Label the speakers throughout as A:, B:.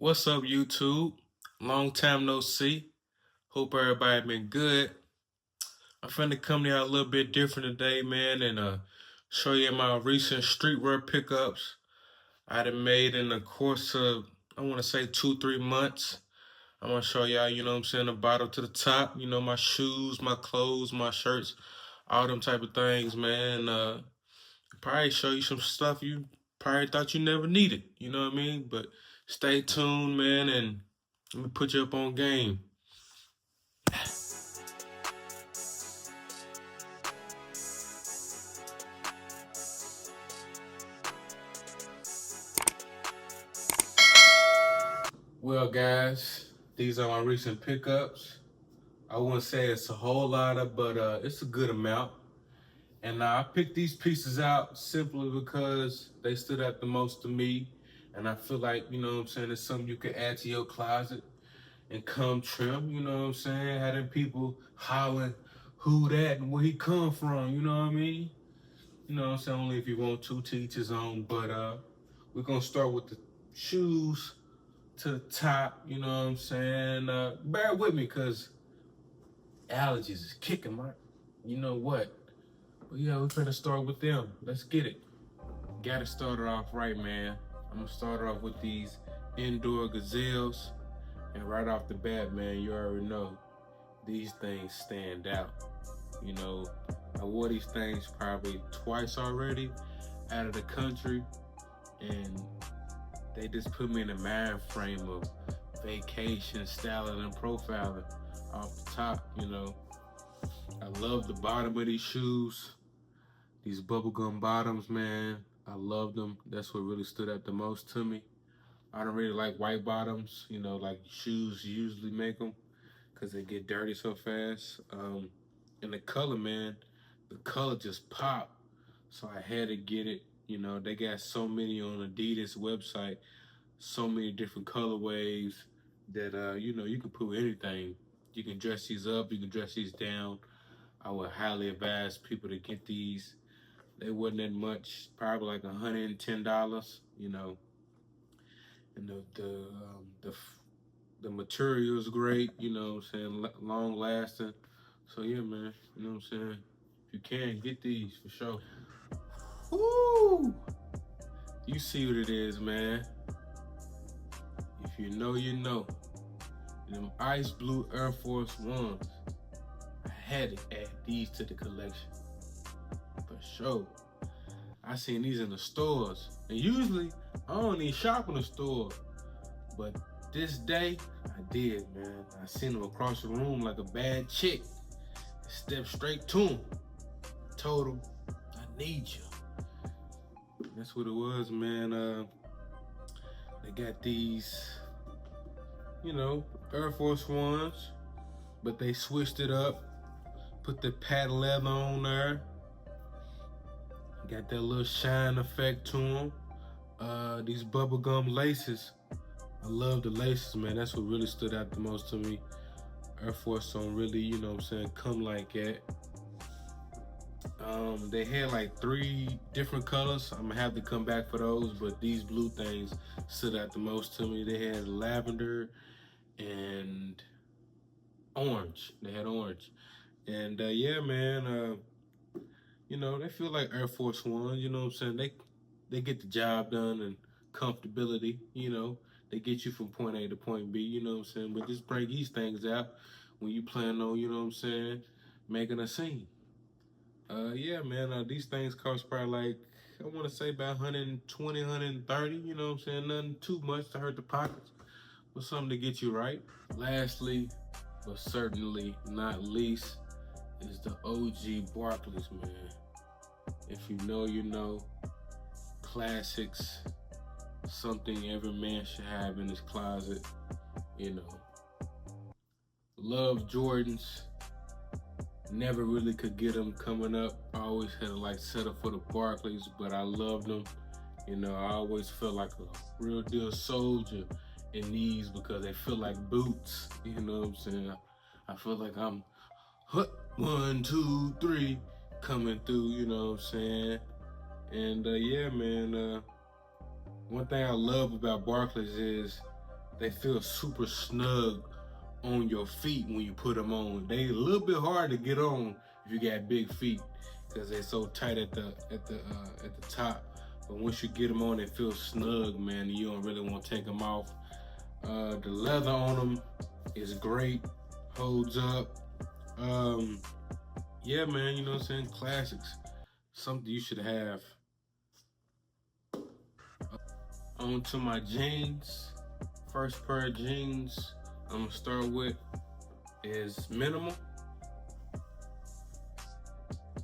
A: What's up, YouTube? Long time no see. Hope everybody been good. I'm finna come to y'all a little bit different today, man, and show you my recent streetwear pickups I done made in the course of, I want to say 2-3 months. I'm gonna show y'all, you know what I'm saying, the bottom to the top, my shoes, my clothes, my shirts, all them type of things, man. Probably show you some stuff you probably thought you never needed, you know what I mean? But stay tuned, man, and let me put you up on game. Well, guys, these are my recent pickups. I wouldn't say it's a whole lot of, but it's a good amount. And I picked these pieces out simply because they stood out the most to me. And I feel like, you know what I'm saying, it's something you can add to your closet and come trim, you know what I'm saying? Having people hollering who that and where he come from, you know what I mean? You know what I'm saying? Only if you want to each his own. But we're going to start with the shoes to the top, you know what I'm saying? Bear with me, because allergies is kicking my, you know what? But yeah, we're gonna start with them. Let's get it. Gotta start it off right, man. I'm gonna start off with these indoor gazelles. And right off the bat, man, you already know these things stand out. You know, I wore these things probably twice already out of the country, and they just put me in a mind frame of vacation, styling, and profiling off the top, you know. I love the bottom of these shoes. These bubblegum bottoms, man. I love them. That's what really stood out the most to me. I don't really like white bottoms, you know, like shoes usually make them because they get dirty so fast. And the color, man, the color just popped. So I had to get it. You know, they got so many on Adidas website, so many different colorways that you know, you can put anything. You can dress these up, you can dress these down. I would highly advise people to get these. They wasn't that much, probably like $110, you know. And the material is great, you know what I'm saying, long lasting. So yeah, man, you know what I'm saying. If you can, get these for sure. Woo! You see what it is, man. If you know, you know. Them ice blue Air Force Ones. I had to add these to the collection. For sure. I seen these in the stores. And usually, I don't even shop in the store. But this day, I did, man. I seen them across the room like a bad chick. I stepped straight to him. Told him, I need you. That's what it was, man. They got these, you know, Air Force Ones, but they switched it up. Put the patent leather on there. Got that little shine effect to them. These bubblegum laces. I love the laces, man. That's what really stood out the most to me. Air Force don't really, you know what I'm saying, come like that. They had like 3 different colors. I'm gonna have to come back for those, but these blue things stood out the most to me. They had lavender and orange. They had orange. And yeah, man, you know, they feel like Air Force One, you know what I'm saying? They get the job done, and comfortability, you know. They get you from point A to point B, you know what I'm saying? But just bring these things out when you plan on, you know what I'm saying, making a scene. Yeah, man, these things cost probably like, I want to say about 120, 130, you know what I'm saying? Nothing too much to hurt the pockets, but something to get you right. Lastly, but certainly not least, is the OG Barclays, man. If you know, you know. Classics, something every man should have in his closet, you know. Love Jordans. Never really could get them coming up. I always had to like settle for the Barclays, but I loved them. You know, I always felt like a real deal soldier in these because they feel like boots. You know what I'm saying? I feel like I'm 1, 2, 3 coming through. You know what I'm saying? And yeah, man. One thing I love about Barclays is they feel super snug on your feet when you put them on. They a little bit hard to get on if you got big feet because they're so tight at the top. But once you get them on, they feel snug, man. You don't really want to take them off. The leather on them is great, holds up. Yeah, man, you know what I'm saying? Classics, something you should have. On to my jeans. First pair of jeans I'm gonna start with is minimal.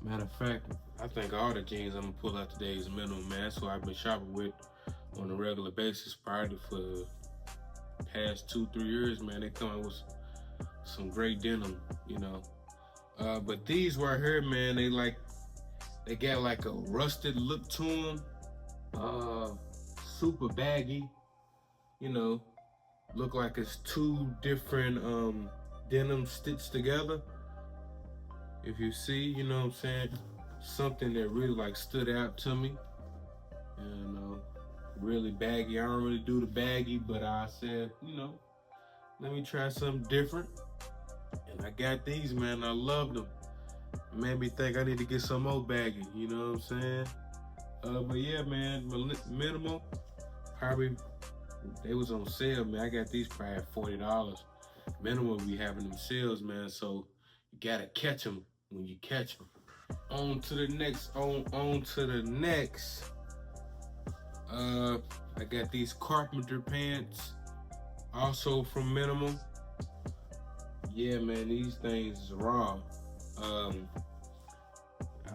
A: Matter of fact, I think all the jeans I'm gonna pull out today is minimal, man. That's what I've been shopping with on a regular basis probably for the past 2-3 years, man. They come out with some great denim, you know. But these right here, man, they got like a rusted look to them. Super baggy, you know. Look like it's two different denim stitched together. If you see, you know what I'm saying? Something that really like stood out to me. And really baggy. I don't really do the baggy, but I said, you know, let me try something different. And I got these, man. I love them. It made me think I need to get some more baggy, you know what I'm saying? But yeah, man, minimal, probably, they was on sale, man. I got these probably at $40. Minimal be having them sales, man, so you gotta catch them when you catch them. On to the next, I got these carpenter pants, also from Minimal. Yeah, man, these things is raw.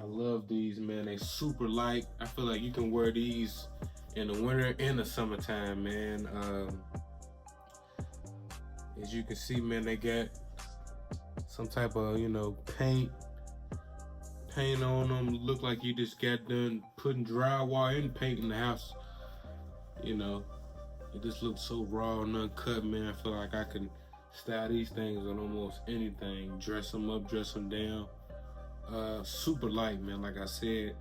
A: I love these, man. They super light. I feel like you can wear these in the winter and the summertime, man. As you can see, man, they got some type of, you know, paint on them. Look like you just got done putting drywall and paint in the house. You know, it just looks so raw and uncut, man. I feel like I can style these things on almost anything. Dress them up, dress them down. Super light, man, like I said.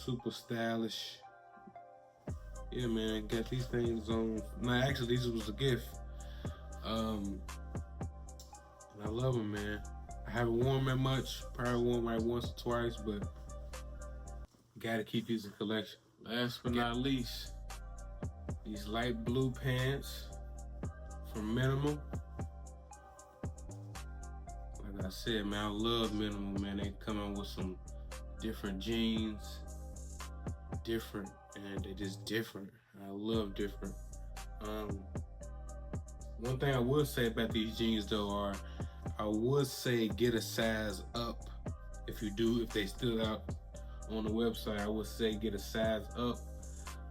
A: Super stylish. Yeah, man, got these things on. No, actually, these was a gift. And I love them, man. I haven't worn them much. Probably worn like once or twice, but gotta keep these in collection. Last but not least, these light blue pants from Minimal. Like I said, man, I love Minimal, man. They come in with some different jeans, different, and they just different. I love different. One thing I would say about these jeans though are, I would say get a size up. If they still out on the website, I would say get a size up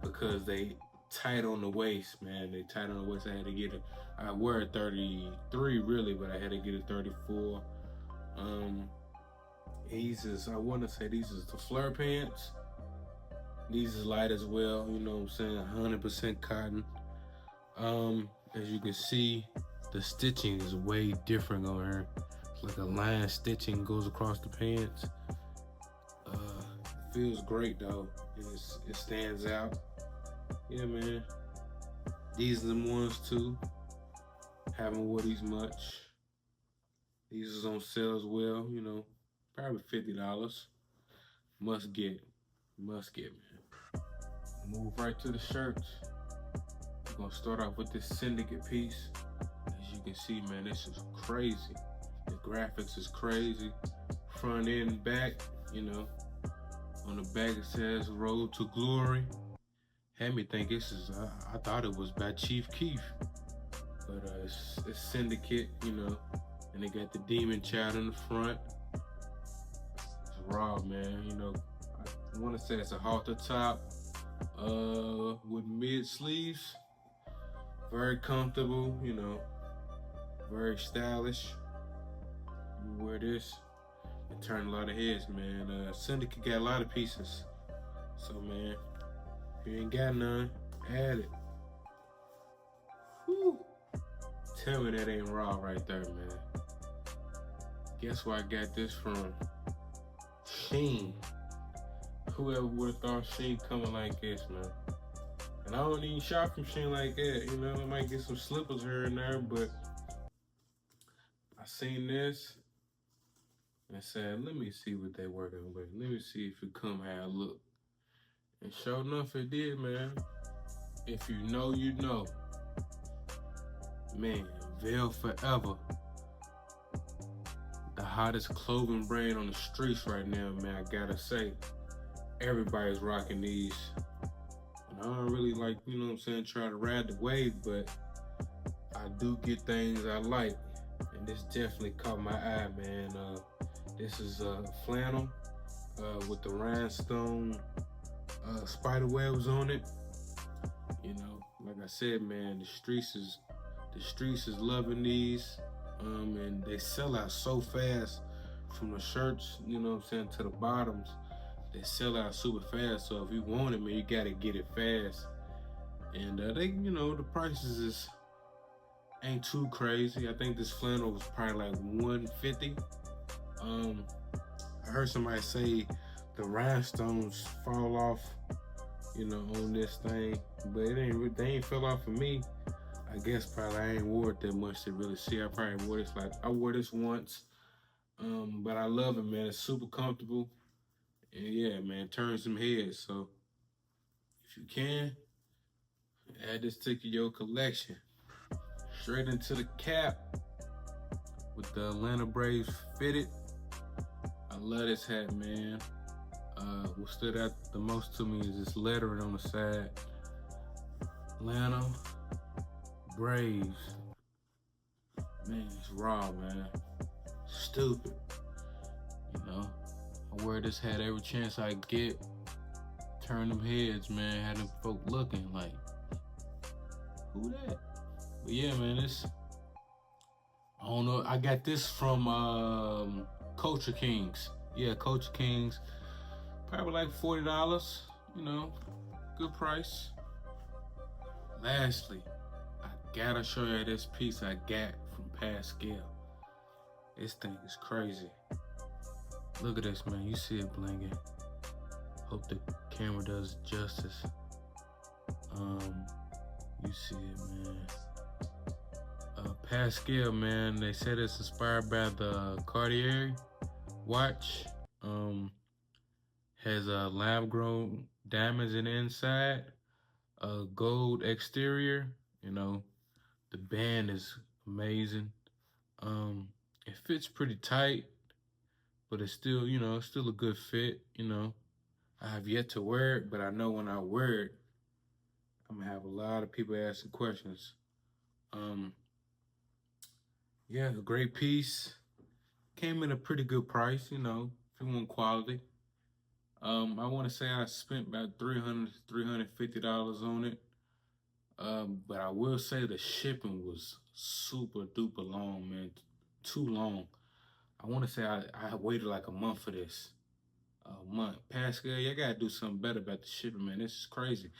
A: because they tight on the waist, man. They tight on the waist. I had to get I wear a 33 really, but I had to get a 34. I want to say these is the flare pants. These is light as well, you know what I'm saying, 100% cotton. As you can see, the stitching is way different on here. It's like a line stitching goes across the pants. Feels great though, and it stands out. Yeah, man. These are the ones too. Haven't wore these much. These is on sale as well, you know, probably $50. Must get, man. Move right to the shirts. We're gonna start off with this syndicate piece. As you can see, man, this is crazy. The graphics is crazy. Front end and back, you know. On the back it says Road to Glory. Had me think this is, I thought it was by Chief Keef. But it's syndicate, you know. And they got the Demon Child in the front. It's raw, man, you know. I wanna say it's a halter top with mid sleeves. Very comfortable, you know, very stylish. You wear this and turn a lot of heads, man. Syndicate got a lot of pieces. So, man, if you ain't got none, add it. Whew. Tell me that ain't raw right there, man. Guess where I got this from? Sheen. Whoever would have thought Sheen coming like this, man. And I don't even shop from shit like that, you know. I might get some slippers here and there, but I seen this and said, let me see what they working with. Let me see if it come how it look. And sure enough, it did, man. If you know, you know. Man, Veil Forever. The hottest clothing brand on the streets right now, man, I gotta say. Everybody's rocking these. And I don't really like, you know what I'm saying, try to ride the wave, but I do get things I like. And this definitely caught my eye, man. This is flannel with the rhinestone spider webs on it. You know, like I said, man, the streets is loving these. And they sell out so fast from the shirts, you know what I'm saying, to the bottoms. They sell out super fast. So if you want it, man, you gotta get it fast. And they, you know, the prices ain't too crazy. I think this flannel was probably like $150. I heard somebody say the rhinestones fall off, you know, on this thing, but they ain't fell off for me. I guess probably I ain't wore it that much to really see. I probably wore this I wore this once, but I love it, man. It's super comfortable, and yeah, man, turn some heads. So if you can, add this to your collection. Straight into the cap with the Atlanta Braves fitted. I love this hat, man. What stood out the most to me is this lettering on the side. Atlanta Braves. Man, it's raw, man. Stupid. You know, I wear this hat every chance I get. Turn them heads, man. Had them folk looking like, who that? But yeah, man, I don't know. I got this from Culture Kings. Yeah, Culture Kings. Probably like $40. You know, good price. Lastly, I gotta show you this piece I got from Pascal. This thing is crazy. Look at this, man. You see it blinging. Hope the camera does justice. You see it, man. Pascal, man, they said it's inspired by the Cartier watch. Has lab-grown diamonds in the inside, gold exterior. You know, the band is amazing. It fits pretty tight, but it's still, you know, still a good fit. You know, I have yet to wear it, but I know when I wear it, I'm gonna have a lot of people asking questions. Yeah, a great piece. Came in a pretty good price, you know, if you want quality. I want to say I spent about $350 on it. But I will say the shipping was super duper long, man. Too long. I want to say I waited like a month for this. A month. Pascal, you gotta do something better about the shipping, man. This is crazy.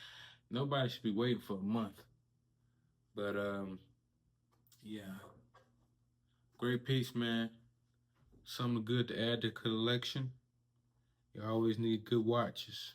A: Nobody should be waiting for a month. But yeah. Great piece, man. Something good to add to the collection. You always need good watches.